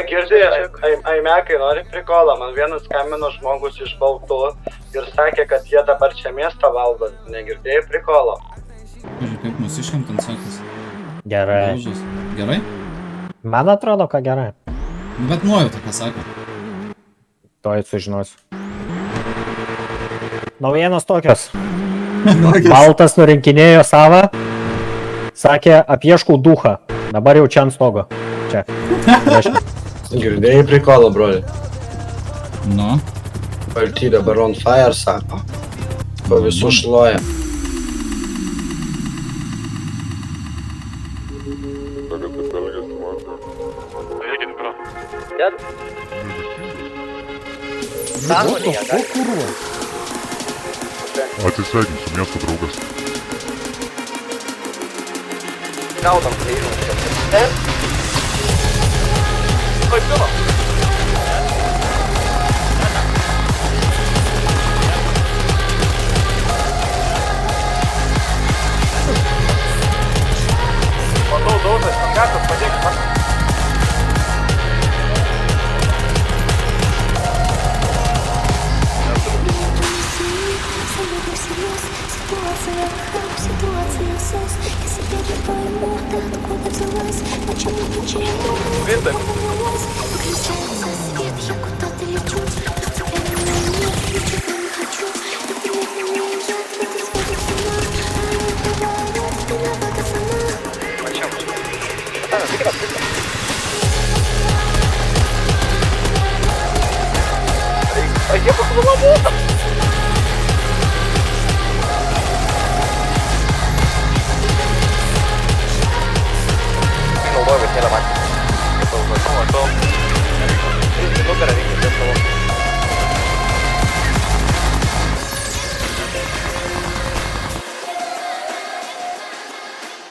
girdėjai, Aimekai nori prikolą, man vienas skambino žmogus iš Baltų ir sakė, kad jie dabar čia miestą valdo, negirdėjai prikolo. Žiūrėk, kaip mūsiškam ten sekasi. Gerai. Daužas. Gerai? Man atrodo, kad gerai. Nu, bet nuojauta, ką sako. Tuoj sužinosiu. Naujienos tokios. Baltas nurinkinėjo savą. Sakė, apieškau duchą. Dabar jau čia ant stogo. Čia. Reiškia. Girdėjai prikolą, broli. Nu. Balty dabar on fire, sako. Po visų šloja. Atsisveikinsiu, miesto draugas. Gaudam prieimus. Kodėl? Matau daužas, gatas, padėk man. Винтер. А я поклала